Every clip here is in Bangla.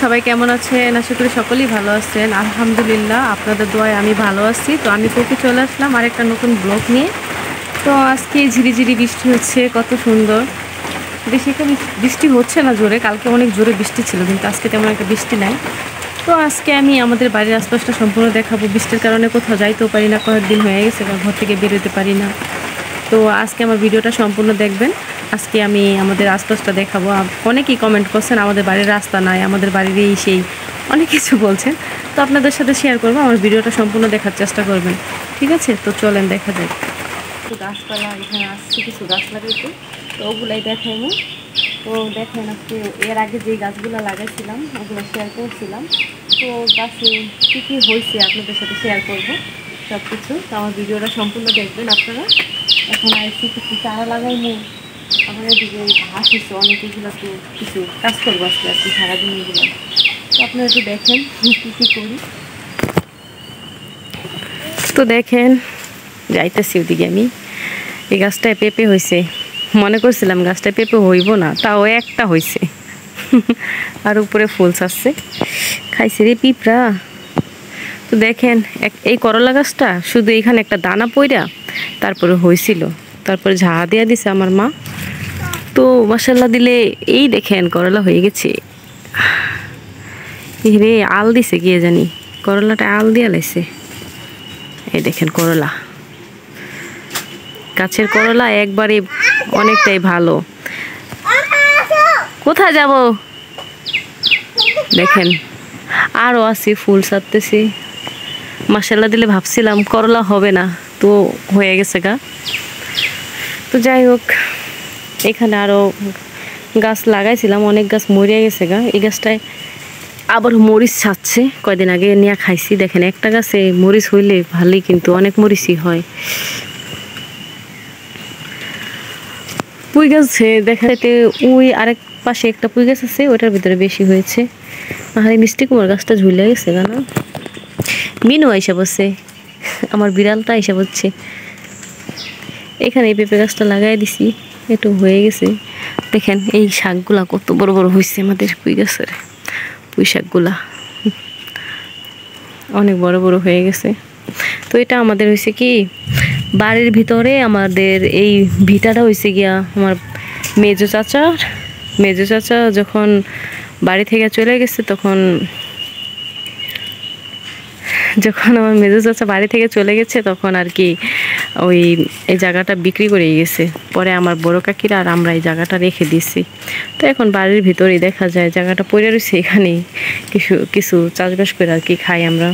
সবাই কেমন আছেন? আশা করি সকলেই ভালো আছেন। আলহামদুলিল্লাহ আপনাদের দোয়ায় আমি ভালো আছি। তো আমি কোকি চলে আসলাম আরেকটা নতুন ব্লগ নিয়ে। তো আজকে ঝিরিঝিরি বৃষ্টি হচ্ছে, কত সুন্দর। বেশি একটা বৃষ্টি হচ্ছে না জোরে, কালকে অনেক জোরে বৃষ্টি ছিল, কিন্তু আজকে তেমন একটা বৃষ্টি নাই। তো আজকে আমি আমাদের বাড়ির আশপাশটা সম্পূর্ণ দেখাবো। বৃষ্টির কারণে কোথাও যাইতেও পারি না, কয়েকদিন হয়ে গেছে ঘর থেকে বেরোতে পারি না। তো আজকে আমার ভিডিওটা সম্পূর্ণ দেখবেন। আজকে আমি আমাদের আশপাশটা দেখাবো। অনেকেই কমেন্ট করছেন আমাদের বাড়ির রাস্তা নাই, আমাদের বাড়ির এই সেই অনেক কিছু বলছেন। তো আপনাদের সাথে শেয়ার করবো, আমার ভিডিওটা সম্পূর্ণ দেখার চেষ্টা করবেন, ঠিক আছে? তো চলেন দেখা যায়। তো গাছপালা এখানে আসছে, কিছু গাছ লাগাইতে, তো ওগুলাই দেখাইনি। তো দেখেন আজকে এর আগে যে গাছগুলো লাগাইছিলাম ওগুলো শেয়ার করছিলাম। তো গাছে কী কী হয়েছে আপনাদের সাথে শেয়ার করবো সব কিছু। তো আমার ভিডিওটা সম্পূর্ণ দেখবেন আপনারা। এখন আর কিছু চারা লাগাইনি, আমার এদিকে ঘাস হচ্ছে অনেক, এগুলো তো কিছু কাজ করবো আজকে আর কি সারাদিন এগুলো। তো আপনারা একটু দেখেন কী কী করি। তো দেখেন যাইতেছি ওদিকে আমি। এই গাছটায় পেঁপে হয়েছে, মনে করছিলাম গাছটায় পেঁপে হইব না, তাও একটা হয়েছে। আর উপরে ফুল ছাড়ছে, খাইছে রে পিঁপড়া। তো দেখেন এই করলা গাছটা শুধু এইখানে একটা দানা পইরা তারপরে হয়েছিল, তারপরে ঝাড়া দিয়া দিছে আমার মা। তো মাশাল্লাহ দিলে এই দেখেন করলা হয়ে গেছে। রে আল দিছে গিয়ে জানি, করলাটা আল দিয়া লাইছে। এই দেখেন করলা, গাছের করলা একবারে অনেকটাই ভালো। কোথায় যাব দেখেন, আরও আছে ফুল ছাড়তেছি। মাশাল্লাহ দিলে ভাবছিলাম করলা হবে না, তো হয়ে গেছে গা। তো যাই হোক, এখানে আরও গাছ লাগাইছিলাম, অনেক গাছ মরিয়া গেছে গা। এই গাছটায় আবার মরিচ ছাড়ছে, কয়দিন আগে নিয়ে খাইছি। দেখেন একটা গাছে মরিচ হইলে ভালোই, কিন্তু অনেক মরিচই হয়। পুঁই গাছে দেখা যেতে ওই আরেক পাশে একটা পুঁই গাছ আছে, ওটার ভিতরে বেশি হয়েছে। আর এই মিষ্টি কুমার গাছটা ঝুলে গেছে গা না। মিনু আইসা বসে, আমার বিড়ালটা আইসা বসছে। এখানে এই পেঁপে গাছটা লাগাই দিছি, একটু হয়ে গেছে। দেখেন এই শাকগুলা কত বড় বড় হয়েছে আমাদের পুঁই গাছের। পুঁই শাকগুলা অনেক বড় বড় হয়ে গেছে। তো এটা আমাদের হয়েছে কি, বাড়ির ভিতরে আমাদের এই ভিটাটা হয়েছে গিয়া আমার মেজো চাচা যখন বাড়ি থেকে চলে গেছে, তখন আমার মেজো চাচা বাড়ি থেকে চলে গেছে, তখন আর কি ওই এই জায়গাটা বিক্রি করে গেছে। পরে আমার বড় কাকিরা আর আমরা এই জায়গাটা রেখে দিছি। তো এখন বাড়ির ভিতরেই দেখা যায় জায়গাটা পড়ে রয়েছে, এখানেই কিছু চাষবাস করে আর কি খাই আমরা।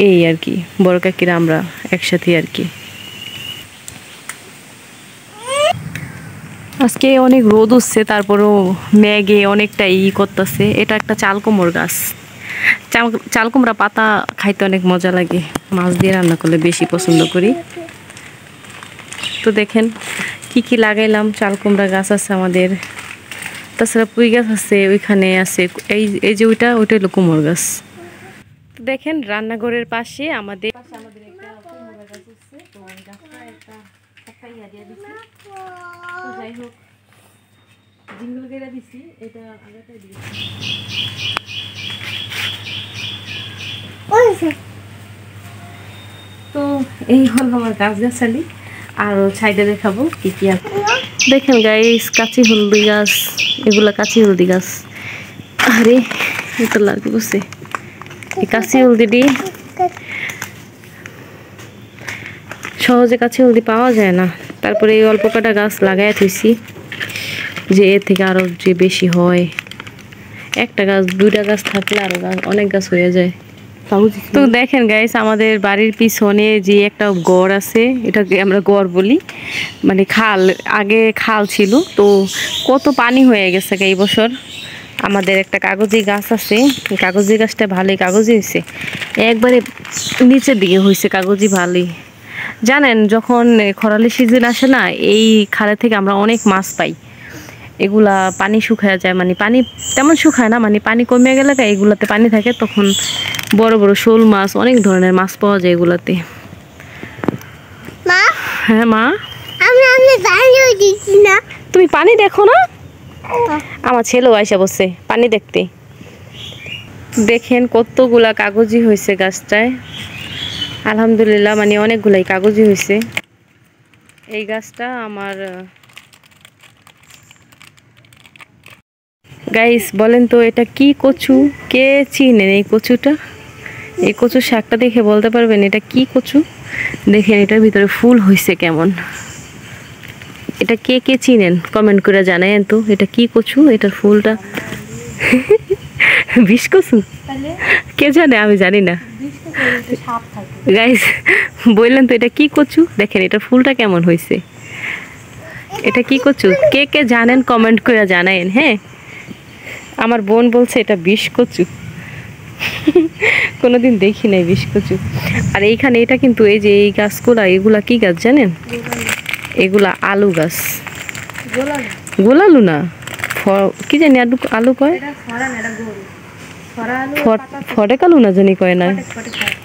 এই আর কি বড় কাকিরা আমরা একসাথে আর কি। আজকে অনেক রোদ উঠছে, তারপরেও মেঘে অনেকটা করতেছে। এটা একটা চাল কুমড়োর গাছ। চাল কুমড়া পাতা খাইতে অনেক মজা লাগে, মাছ দিয়ে রান্না করলে বেশি পছন্দ করি। তো দেখেন কি কি লাগাইলাম। চাল কুমড়া গাছ আছে আমাদের, তাছাড়া পুঁই গাছ আছে, ওইখানে আছে এই যে ওইটা হলো কুমড়ো গাছ। তো দেখেন রান্নাঘরের পাশে আমাদের একটা কুমড়া গাছ আছে, তো ওই গাছটা একটা ইয়া দিয়ে দিছি। তো যাই হোক, জিঙ্গল গেরা দিছি, এটা আগাটা দিয়েছি। তো এই হলো আমার গাছগাছালি। আর সাইডে দেখাবো কি কি আছে। দেখেন গাইস, কাঁচি হলদি গাছ, এগুলা কাঁচি হলদি গাছ। আরে এটা লাগে বসে, এই কাঁচি হলদিটি সহজে কাঁচি হলদি পাওয়া যায় না। তারপরে এই অল্প কটা গাছ লাগাই থুইছি, যে এর থেকে আরো যে বেশি হয়। একটা গাছ দুইটা গাছ থাকলে আরো অনেক গাছ হয়ে যায়। তো দেখেন গাইস, আমাদের বাড়ির পিছনে যে একটা গড় আছে, এটাকে আমরা গড় বলি, মানে খাল, আগে খাল ছিল। তো কত পানি হয়ে গেছে এই বছর। আমাদের একটা কাগজি গাছ আছে, কাগজি গাছটা ভালোই কাগজি হয়েছে, একবারে নিচের দিকে হয়েছে কাগজি ভালোই। জানেন যখন খরালি সিজন আসে না, এই খালে থেকে আমরা অনেক মাছ পাই। এগুলা পানি শুকায় যায়, মানে পানি তেমন শুকায় না, মানে পানি কমে গেলে এগুলাতে পানি থাকে, তখন বড় বড় শোল মাছ, অনেক ধরনের মাছ পাওয়া যায় এগুলাতে। হ্যাঁ মা, তুমি পানি দেখো না? আমার ছেলেও আইসা বসছে পানি দেখতে। দেখেন কতগুলা কাগজি হয়েছে গাছটায়, আলহামদুলিল্লাহ, মানে অনেকগুলাই কাগজি হয়েছে। এই গাছটা আমার গাইস বলেন তো এটা কি কচু, কে চিনেন এই কচুটা? এই কচু শাকটা দেখে বলতে পারবেন এটা কি কচু? দেখেন এটার ভিতরে ফুল হয়েছে কেমন, এটা কে কে চিনেন কমেন্ট করে জানায়েন তো এটা কি কচু, এটার ফুলটা বিষ কচু, কে জানে, আমি জানি না গাইস। বললেন তো এটা কি কচু, দেখেন এটার ফুলটা কেমন হয়েছে, এটা কি কচু কে কে জানেন কমেন্ট করে জানায়েন। হ্যাঁ, আমার বোন বলছে এটা বিষ কচু, কোনোদিন দেখি নাই বিষ কচু। আর এইখানে এটা কিন্তু এই যে এই গাছগুলা, এগুলা কি গাছ জানেন? এগুলা আলু গাছ, গোলালু না, কি জানি আলু, আলু কয় ফটেকালু না জানি কয় না।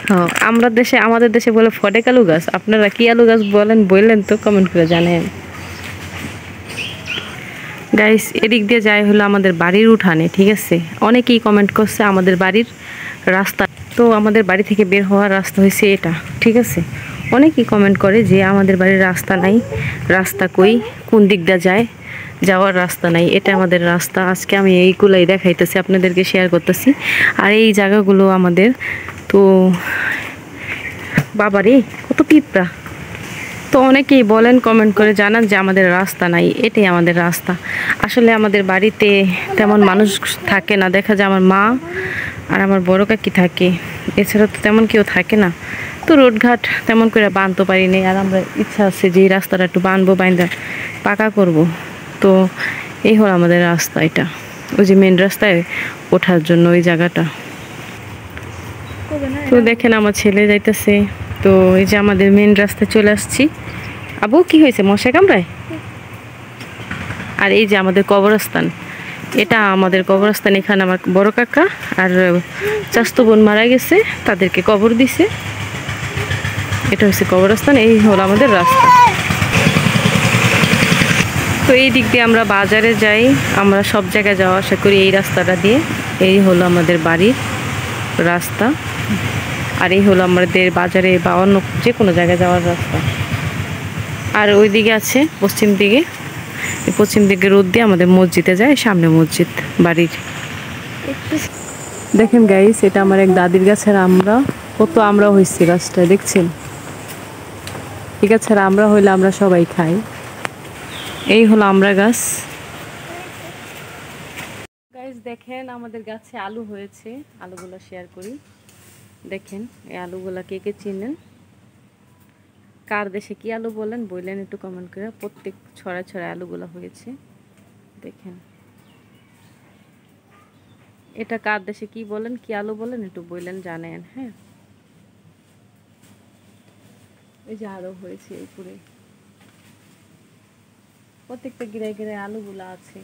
হ্যাঁ, আমরা দেশে, আমাদের দেশে বলে ফটেকালু গাছ, আপনারা কি আলু গাছ বলেন বললেন তো কমেন্ট করে জানেন গাইস। এদিক দিয়ে যাই হলো আমাদের বাড়ির উঠানে, ঠিক আছে? অনেকেই কমেন্ট করছে আমাদের বাড়ির রাস্তা, তো আমাদের বাড়ি থেকে বের হওয়ার রাস্তা হয়েছে এটা, ঠিক আছে? অনেকেই কমেন্ট করে যে আমাদের বাড়ির রাস্তা নাই, রাস্তা কই, কোন দিক দিয়ে যায়, যাওয়ার রাস্তা নাই। এটা আমাদের রাস্তা, আজকে আমি এইগুলাই দেখাইতেছি, আপনাদেরকে শেয়ার করতেছি। আর এই জায়গাগুলো আমাদের, তো বাবারে কত পিঁপড়া। তো অনেকেই বলেন কমেন্ট করে জানান যে আমাদের রাস্তা নাই, এটাই আমাদের রাস্তা। আসলে আমাদের বাড়িতে তেমন মানুষ থাকে না, দেখা যায় আমার মা আর আমার বড় কাকি থাকে, এছাড়া তো তেমন কেউ থাকে না। তো রোডঘাট তেমন করে বাঁধতে পারি নি, আর আমরা ইচ্ছা আছে যে এই রাস্তাটা একটু বাঁধবো, বাইন্দা পাকা করব। তো এই হলো আমাদের রাস্তা, এটা ওই যে মেন রাস্তায় ওঠার জন্য ওই জায়গাটা। তো দেখেন আমার ছেলে যাইতেছে, তো এই যে আমাদের মেন রাস্তায় চলে আসছি। আবু কি হয়েছে, মশা কামড়ায়? আর এই যে আমাদের কবরস্থান, এটা আমাদের কবরস্থান, এখানে আমার বড় কাকা আর চাস্তো বোন মারা গেছে, তাদেরকে কবর দিছে, এটা হচ্ছে কবরস্থান। এই হলো আমাদের রাস্তা। তো এই দিক দিয়ে আমরা বাজারে যাই, আমরা সব জায়গায় যাওয়া আসা করি এই রাস্তাটা দিয়ে। এই হলো আমাদের বাড়ির রাস্তা, আর এই হলো আমাদের বাজারে বা অন্য যে কোনো জায়গায় যাওয়ার রাস্তা। আর ওই দিকে আছে পশ্চিম দিকে, পশ্চিম দিকে রোদ দিয়ে আমাদের মসজিদে যায়, সামনে মসজিদ বাড়ির। দেখেন গাইস, এটা আমার এক দাদির গাছের আমরা, কত আমরা হয়েছে গাছটা দেখছেন? এই গাছের আমরা হইলে আমরা সবাই খাই। এই হলো আমরা গাছ। গাইস দেখেন আমাদের গাছে আলু হয়েছে, আলুগুলো শেয়ার করি। দেখেন এই আলুগুলা কে কে চিনেন, কার দেশে কি আলু বলেন বললেন একটু কমেন্ট করে। প্রত্যেক ছড়ায় ছড়ায় আলুগুলো হয়েছে, দেখেন এটা কার দেশে কি বলেন, কি আলু বলেন একটু বললেন জানেন। হ্যাঁ, এই যে আরো হয়েছে উপরে, প্রত্যেকটা গিরায় গিরায় আলুগুলা আছে,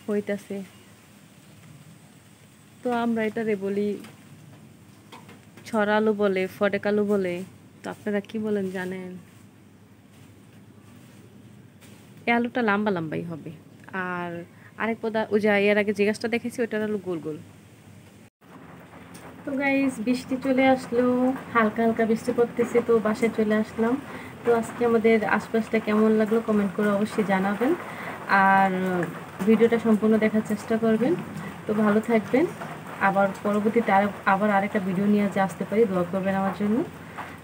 হইতাছে। তো আমরা এটারে বলি ছড়া আলু বলে, ফটেক আলু বলে, তো আপনারা কি বলেন জানেন? এই আলুটা লম্বা লম্বাই হবে। আর আরেক পদা ওই যে এর আগে যে গাছটা দেখেছি ওইটার আলু গোল গোল। তো গাইস বৃষ্টি চলে আসলো, হালকা হালকা বৃষ্টি পড়তেছে, তো বাসায় চলে আসলাম। তো আজকে আমাদের আশপাশটা কেমন লাগলো কমেন্ট করে অবশ্যই জানাবেন, আর ভিডিওটা সম্পূর্ণ দেখার চেষ্টা করবেন। তো ভালো থাকবেন, আবার পরবর্তীতে আবার আরেকটা ভিডিও নিয়ে আসতে পারি, দোয়া করবেন আমার জন্য।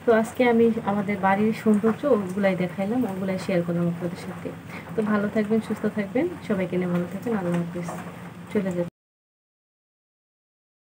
তো আজকে আমি আমাদের বাড়ির সৌন্দর্য ওগুলাই দেখাইলাম, ওগুলাই শেয়ার করলাম আপনাদের সাথে। তো ভালো থাকবেন, সুস্থ থাকবেন, সবাইকে নিয়ে ভালো থাকবেন, আল্লাহ হাফিজ। চলে যাচ্ছে।